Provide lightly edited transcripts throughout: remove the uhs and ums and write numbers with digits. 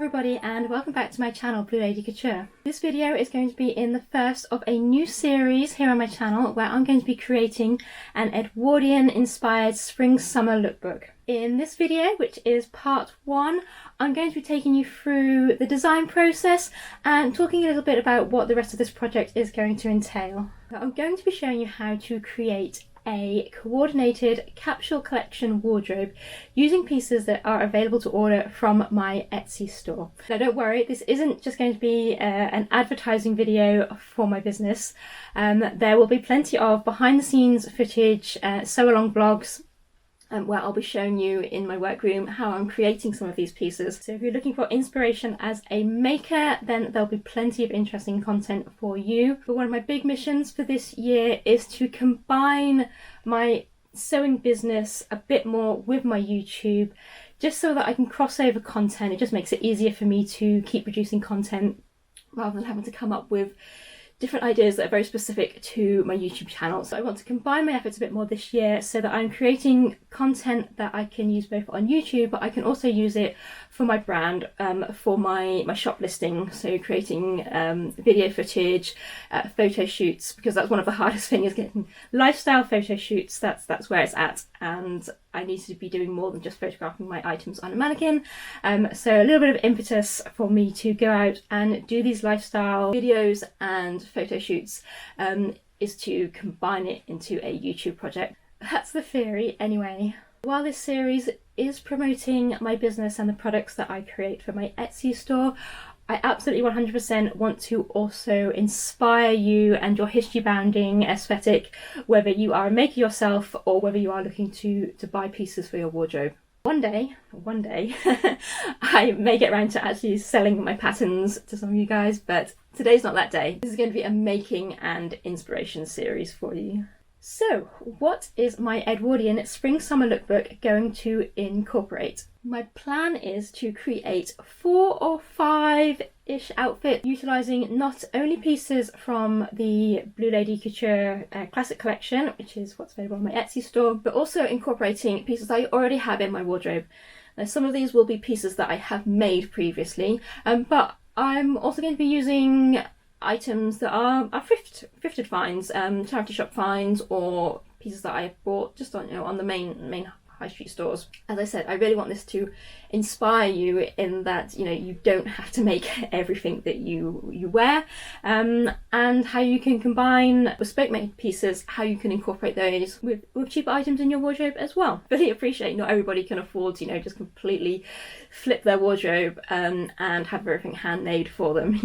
everybody and welcome back to my channel Blue Lady Couture. This video is going to be in the first of a new series here on my channel where I'm going to be creating an Edwardian inspired spring summer lookbook. In this video, which is part 1, I'm going to be taking you through the design process and talking a little bit about what the rest of this project is going to entail. I'm going to be showing you how to create a coordinated capsule collection wardrobe using pieces that are available to order from my Etsy store. Now don't worry, this isn't just going to be an advertising video for my business. There will be plenty of behind the scenes footage, sew along vlogs, where I'll be showing you in my workroom how I'm creating some of these pieces. So if you're looking for inspiration as a maker, then there'll be plenty of interesting content for you. But one of my big missions for this year is to combine my sewing business a bit more with my YouTube, just so that I can cross over content. It just makes it easier for me to keep producing content rather than having to come up with different ideas that are very specific to my YouTube channel. So I want to combine my efforts a bit more this year so that I'm creating content that I can use both on YouTube, but I can also use it for my brand, for my shop listing. So creating video footage, photo shoots, because that's one of the hardest things, is getting lifestyle photo shoots. That's where it's at, and I need to be doing more than just photographing my items on a mannequin. So a little bit of impetus for me to go out and do these lifestyle videos and photo shoots is to combine it into a YouTube project. That's the theory anyway. While this series is promoting my business and the products that I create for my Etsy store, I absolutely 100% want to also inspire you and your history bounding aesthetic, whether you are a maker yourself or whether you are looking to buy pieces for your wardrobe. One day, I may get around to actually selling my patterns to some of you guys, but today's not that day. This is going to be a making and inspiration series for you. So, what is my Edwardian spring-summer lookbook going to incorporate? My plan is to create 4 or 5-ish outfits utilising not only pieces from the Blue Lady Couture classic collection, which is what's available on my Etsy store, but also incorporating pieces I already have in my wardrobe. Now, some of these will be pieces that I have made previously, but I'm also going to be using items that are thrifted finds, charity shop finds, or pieces that I bought just on the main high street stores. As I said, I really want this to inspire you in that you don't have to make everything that you wear, and how you can combine bespoke made pieces, how you can incorporate those with cheaper items in your wardrobe as well. Really appreciate not everybody can afford to just completely flip their wardrobe and have everything handmade for them.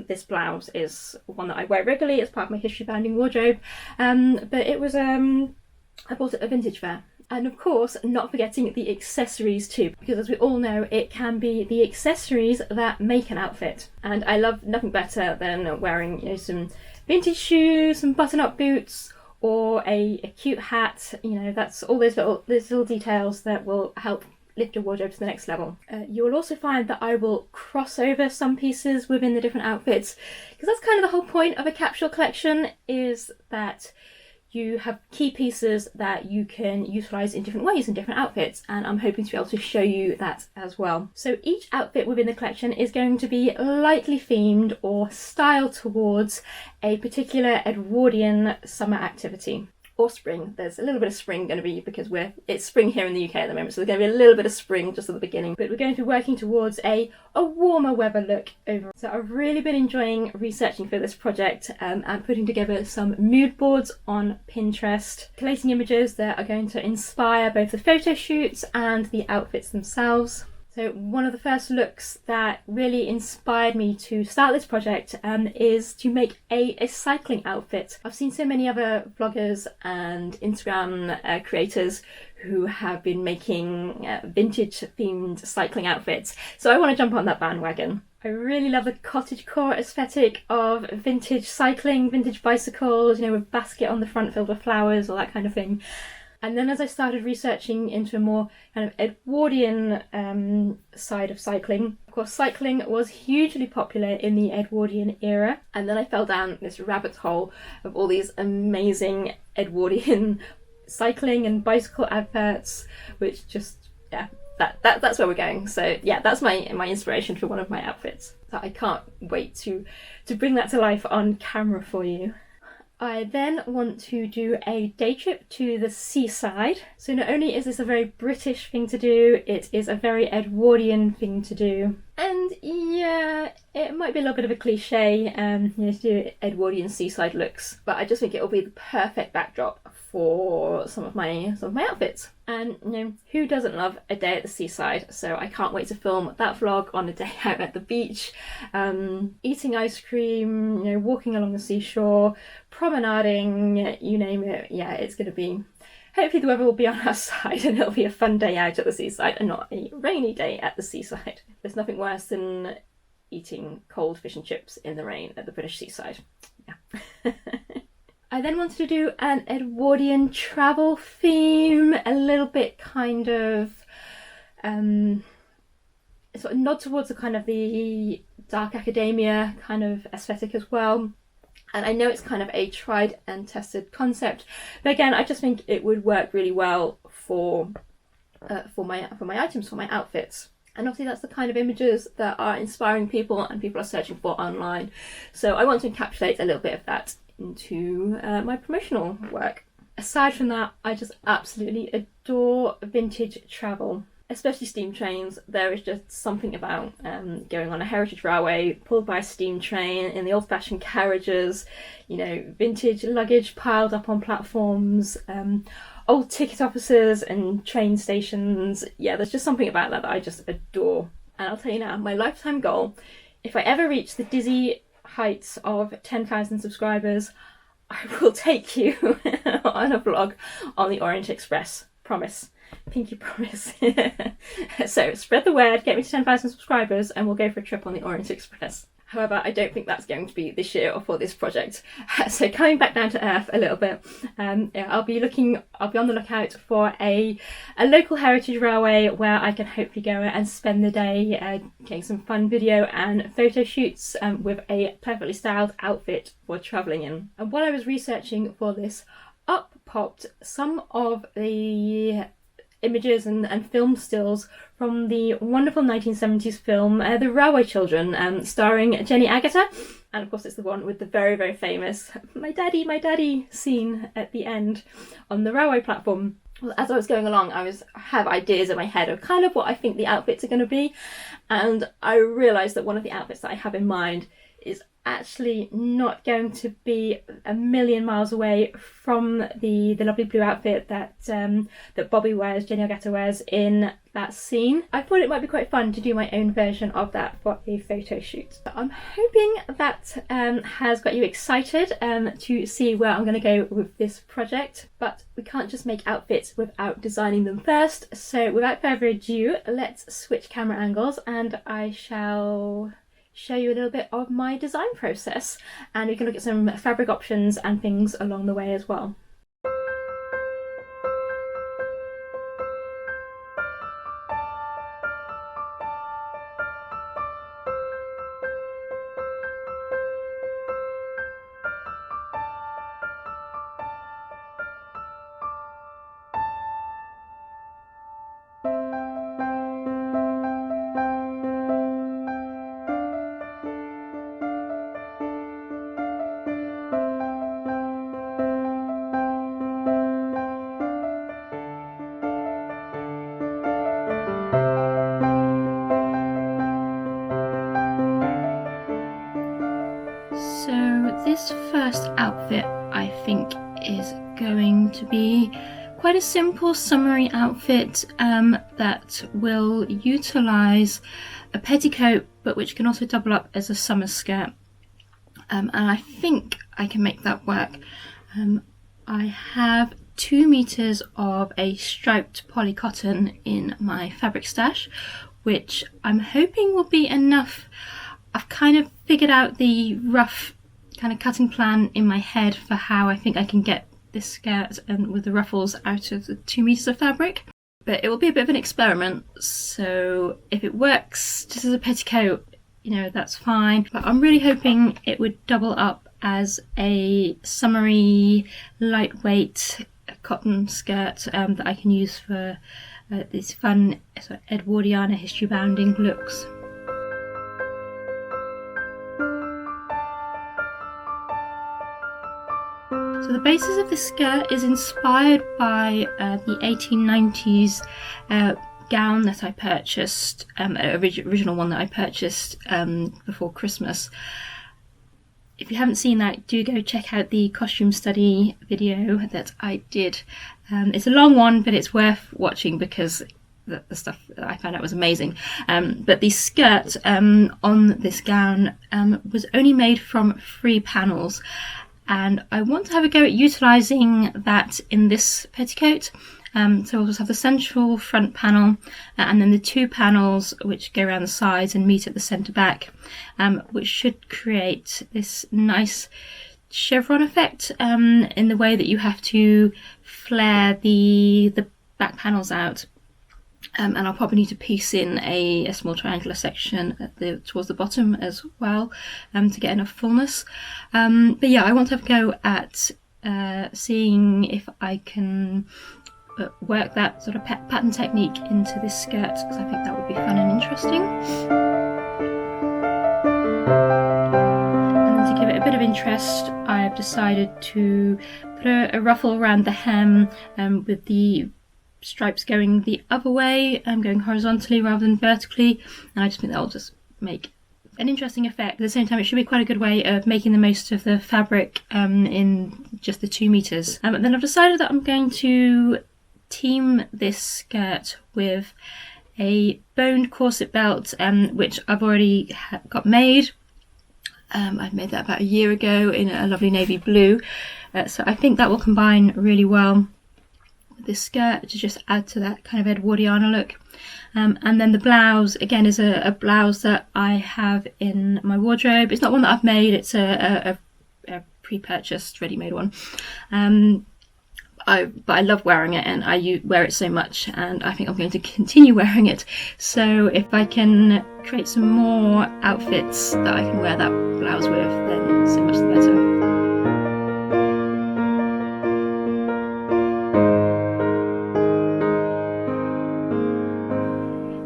This blouse is one that I wear regularly as part of my history bounding wardrobe, but it was I bought it at a vintage fair. And of course, not forgetting the accessories too, because as we all know, it can be the accessories that make an outfit. And I love nothing better than wearing some vintage shoes, some button-up boots, or a cute hat. That's all those little details that will help lift your wardrobe to the next level. You will also find that I will cross over some pieces within the different outfits, because that's kind of the whole point of a capsule collection, is that you have key pieces that you can utilise in different ways in different outfits, and I'm hoping to be able to show you that as well. So each outfit within the collection is going to be lightly themed or styled towards a particular Edwardian summer activity. Or spring. There's a little bit of spring going to be, because it's spring here in the UK at the moment, so there's going to be a little bit of spring just at the beginning, but we're going to be working towards a warmer weather look overall. So I've really been enjoying researching for this project and putting together some mood boards on Pinterest, collating images that are going to inspire both the photo shoots and the outfits themselves. So one of the first looks that really inspired me to start this project is to make a cycling outfit. I've seen so many other vloggers and Instagram creators who have been making vintage themed cycling outfits, so I want to jump on that bandwagon. I really love the cottage core aesthetic of vintage cycling, vintage bicycles, with basket on the front filled with flowers, all that kind of thing. And then as I started researching into a more kind of Edwardian side of cycling, of course cycling was hugely popular in the Edwardian era, and then I fell down this rabbit hole of all these amazing Edwardian cycling and bicycle adverts, which just that's where we're going. So yeah, that's my inspiration for one of my outfits. So I can't wait to bring that to life on camera for you. I then want to do a day trip to the seaside. So not only is this a very British thing to do, it is a very Edwardian thing to do. And yeah, it might be a little bit of a cliche, to do Edwardian seaside looks, but I just think it will be the perfect backdrop for some of my outfits. And who doesn't love a day at the seaside? So I can't wait to film that vlog on a day out at the beach, eating ice cream, walking along the seashore, promenading, you name it. Yeah, it's going to be, hopefully the weather will be on our side and it'll be a fun day out at the seaside and not a rainy day at the seaside. There's nothing worse than eating cold fish and chips in the rain at the British seaside. Yeah. I then wanted to do an Edwardian travel theme, a little bit kind of sort of nod towards the kind of the dark academia kind of aesthetic as well. And I know it's kind of a tried and tested concept, but again, I just think it would work really well for my items, for my outfits. And obviously that's the kind of images that are inspiring people and people are searching for online. So I want to encapsulate a little bit of that into my promotional work. Aside from that, I just absolutely adore vintage travel, especially steam trains. There is just something about going on a heritage railway pulled by a steam train in the old-fashioned carriages, vintage luggage piled up on platforms, old ticket offices and train stations. Yeah, there's just something about that I just adore. And I'll tell you now, my lifetime goal, if I ever reach the dizzy heights of 10,000 subscribers, I will take you on a vlog on the Orient Express. Promise. Pinky promise. So spread the word, get me to 10,000 subscribers and we'll go for a trip on the Orient Express. However, I don't think that's going to be this year or for this project. So coming back down to earth a little bit, I'll be on the lookout for a local heritage railway where I can hopefully go and spend the day getting some fun video and photo shoots with a perfectly styled outfit for travelling in. And while I was researching for this, up popped some of the images and film stills from the wonderful 1970s film The Railway Children, starring Jenny Agutter, and of course it's the one with the very, very famous my daddy scene at the end on the railway platform. Well, as I was going along, I have ideas in my head of kind of what I think the outfits are going to be, and I realised that one of the outfits that I have in mind is actually not going to be a million miles away from the lovely blue outfit that Bobby wears, Jenny Agutter wears in that scene. I thought it might be quite fun to do my own version of that for a photo shoot. I'm hoping that has got you excited to see where I'm going to go with this project, but we can't just make outfits without designing them first. So without further ado, let's switch camera angles and I shall show you a little bit of my design process, and we can look at some fabric options and things along the way as well. This first outfit I think is going to be quite a simple summery outfit that will utilise a petticoat but which can also double up as a summer skirt, and I think I can make that work. I have 2 meters of a striped poly cotton in my fabric stash, which I'm hoping will be enough. I've kind of figured out the rough kind of cutting plan in my head for how I think I can get this skirt with the ruffles out of the 2 meters of fabric, but it will be a bit of an experiment, so if it works just as a petticoat, that's fine, but I'm really hoping it would double up as a summery lightweight cotton skirt that I can use for these fun sort of Edwardian history-bounding looks. So the basis of this skirt is inspired by the 1890s gown that I purchased, original one that I purchased before Christmas. If you haven't seen that, do go check out the costume study video that I did. It's a long one, but it's worth watching because the stuff that I found out was amazing. But the skirt on this gown was only made from 3 panels, and I want to have a go at utilising that in this petticoat. So we'll just have the central front panel and then the 2 panels which go around the sides and meet at the centre back, which should create this nice chevron effect in the way that you have to flare the back panels out. And I'll probably need to piece in a small triangular section at towards the bottom as well to get enough fullness. But yeah, I want to have a go at seeing if I can work that sort of pattern technique into this skirt, because I think that would be fun and interesting. And then to give it a bit of interest, I have decided to put a ruffle around the hem with the stripes going the other way, going horizontally rather than vertically, and I just think that will just make an interesting effect. At the same time, it should be quite a good way of making the most of the fabric in just the 2 meters. And then I've decided that I'm going to team this skirt with a boned corset belt, which I've already got made. I've made that about a year ago in a lovely navy blue, so I think that will combine really well with this skirt to just add to that kind of Edwardiana look. And then the blouse again is a blouse that I have in my wardrobe. It's not one that I've made, it's a pre-purchased ready-made one. But I love wearing it, and I wear it so much, and I think I'm going to continue wearing it. So if I can create some more outfits that I can wear that blouse with, then so much the better.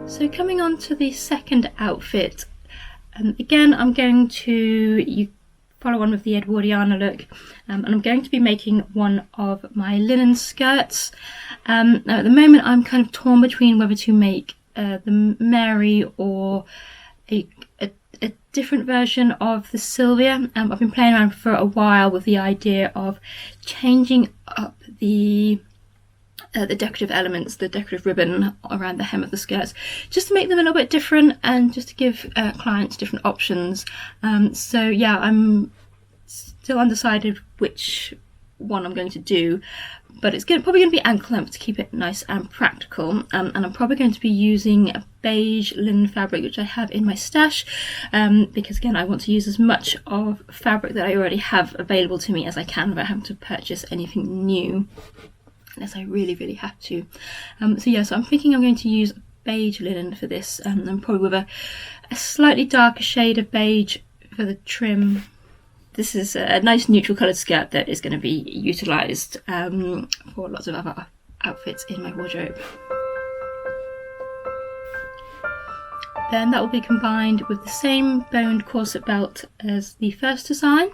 So coming on to the second outfit, again I'm going to follow on with the Edwardiana look, and I'm going to be making one of my linen skirts. Now at the moment I'm kind of torn between whether to make the Mary or a different version of the Sylvia. I've been playing around for a while with the idea of changing up the decorative elements, the decorative ribbon around the hem of the skirts, just to make them a little bit different and just to give clients different options. So yeah, I'm still undecided which one I'm going to do, but it's probably going to be ankle length to keep it nice and practical, and I'm probably going to be using a beige linen fabric which I have in my stash, because again I want to use as much of fabric that I already have available to me as I can without having to purchase anything new, unless I really have to. So yeah, so I'm thinking I'm going to use beige linen for this, and probably with a slightly darker shade of beige for the trim. This is a nice neutral coloured skirt that is going to be utilised for lots of other outfits in my wardrobe. Then that will be combined with the same boned corset belt as the first design,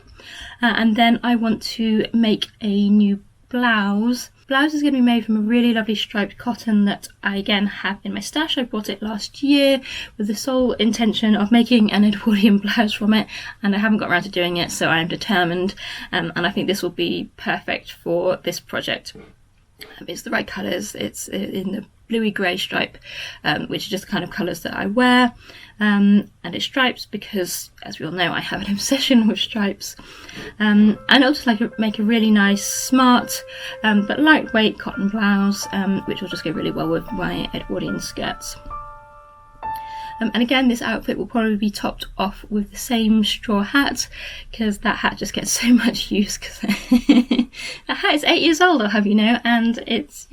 and then I want to make a new blouse. Blouse is going to be made from a really lovely striped cotton that I again have in my stash. I bought it last year with the sole intention of making an Edwardian blouse from it, and I haven't got around to doing it, so I am determined, and I think this will be perfect for this project. It's the right colours, it's in the bluey grey stripe, which are just the kind of colours that I wear, and it's stripes because, as we all know, I have an obsession with stripes, and I'll just make a really nice, smart, but lightweight cotton blouse, which will just go really well with my Edwardian skirts. And again, this outfit will probably be topped off with the same straw hat, because that hat just gets so much use, because that hat is 8 years old, I'll have you know, and it's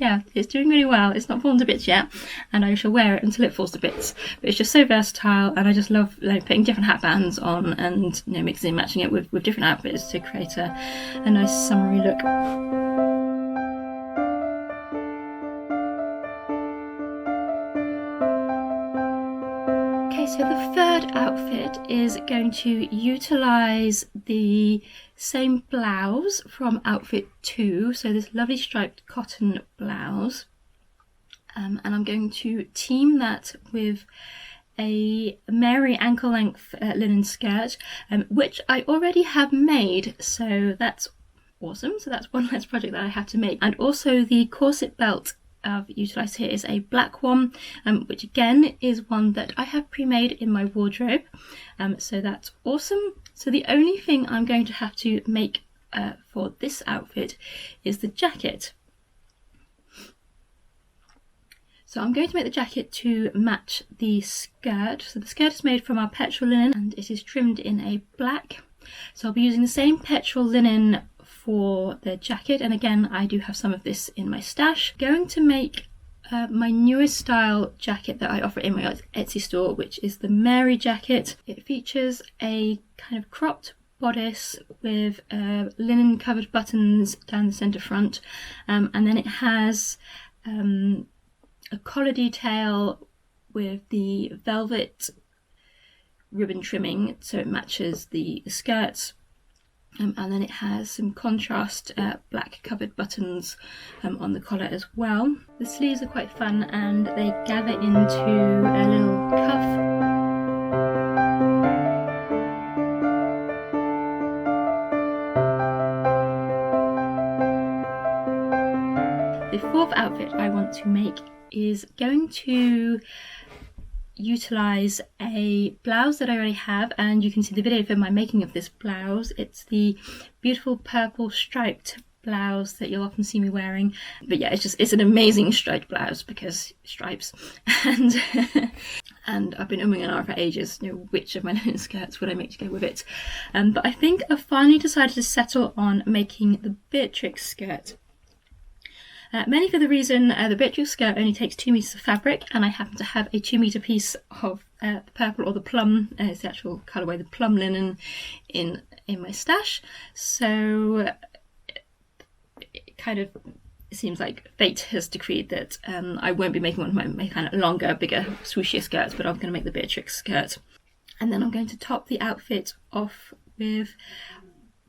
doing really well. It's not fallen to bits yet, and I shall wear it until it falls to bits. But it's just so versatile, and I just love putting different hat bands on and mixing and matching it with different outfits to create a nice summery look. So the third outfit is going to utilise the same blouse from outfit 2, so this lovely striped cotton blouse, and I'm going to team that with a Mary ankle length linen skirt, which I already have made, so that's awesome. So that's one less project that I have to make. And also the corset belt I've utilised here is a black one, which again is one that I have pre-made in my wardrobe, so that's awesome. So the only thing I'm going to have to make for this outfit is the jacket. So I'm going to make the jacket to match the skirt. So the skirt is made from our petrol linen and it is trimmed in a black. So I'll be using the same petrol linen for the jacket, and again I do have some of this in my stash. Going to make my newest style jacket that I offer in my Etsy store, which is the Mary jacket. It features a kind of cropped bodice with linen covered buttons down the centre front, and then it has a collar detail with the velvet ribbon trimming so it matches the skirts. And then it has some contrast black covered buttons on the collar as well. The sleeves are quite fun and they gather into a little cuff. The fourth outfit I want to make is going to utilise a blouse that I already have, and you can see the video for my making of this blouse. It's the beautiful purple striped blouse that you'll often see me wearing, but yeah, it's an amazing striped blouse because stripes. And and I've been umming and ahhing for ages, you know, which of my linen skirts would I make to go with it, but I think I finally decided to settle on making the Beatrix skirt. Mainly for the reason the Beatrix skirt only takes 2 meters of fabric, and I happen to have a 2 meter piece of the purple, or the plum, is the actual colourway, the plum linen in my stash. So it kind of seems like fate has decreed that I won't be making one of my kind of longer, bigger, swooshier skirts, but I'm going to make the Beatrix skirt. And then I'm going to top the outfit off with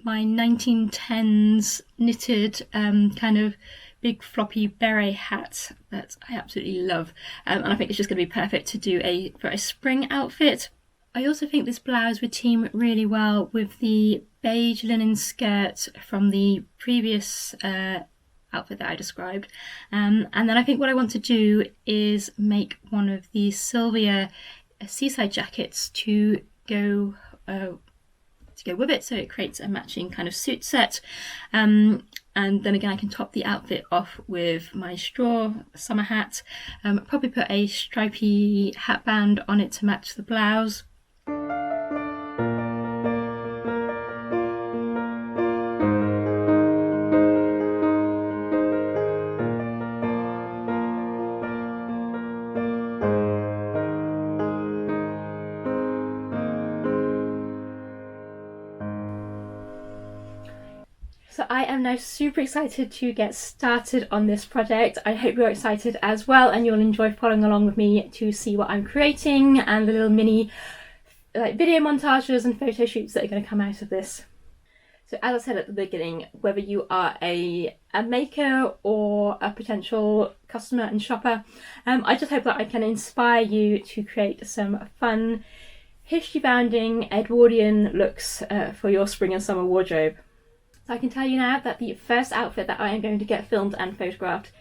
my 1910s knitted kind of big floppy beret hat that I absolutely love, and I think it's just going to be perfect to do for a spring outfit. I also think this blouse would team really well with the beige linen skirt from the previous outfit that I described, and then I think what I want to do is make one of the Sylvia seaside jackets to go with it, so it creates a matching kind of suit set. And then again I can top the outfit off with my straw summer hat, probably put a stripy hat band on it to match the blouse. So I am now super excited to get started on this project. I hope you're excited as well and you'll enjoy following along with me to see what I'm creating and the little mini video montages and photo shoots that are going to come out of this. So as I said at the beginning, whether you are a maker or a potential customer and shopper, I just hope that I can inspire you to create some fun, history-bounding Edwardian looks for your spring and summer wardrobe. So I can tell you now that the first outfit that I am going to get filmed and photographed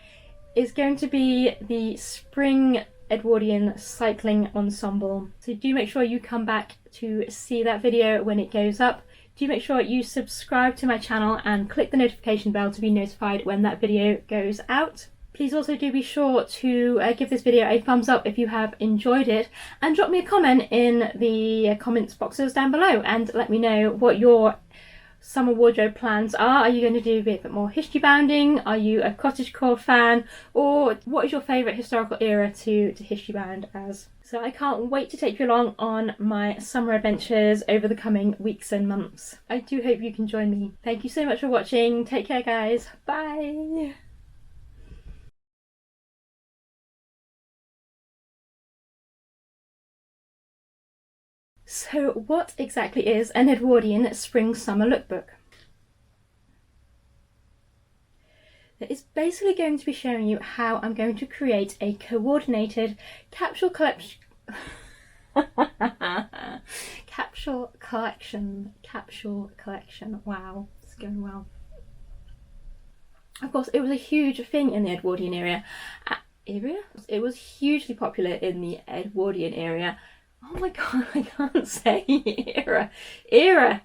is going to be the spring Edwardian cycling ensemble. So do make sure you come back to see that video when it goes up. Do make sure you subscribe to my channel and click the notification bell to be notified when that video goes out. Please also do be sure to give this video a thumbs up if you have enjoyed it, and drop me a comment in the comments boxes down below and let me know what your summer wardrobe plans are. Are you going to do a bit more history bounding? Are you a cottagecore fan? Or what is your favourite historical era to history bound as? So I can't wait to take you along on my summer adventures over the coming weeks and months. I do hope you can join me. Thank you so much for watching. Take care guys. Bye. So what exactly is an Edwardian spring-summer lookbook? It's basically going to be showing you how I'm going to create a coordinated capsule collection. Capsule collection. Wow, it's going well. Of course, it was a huge thing in the Edwardian area. It was hugely popular in the Edwardian area. Oh my god, I can't say era.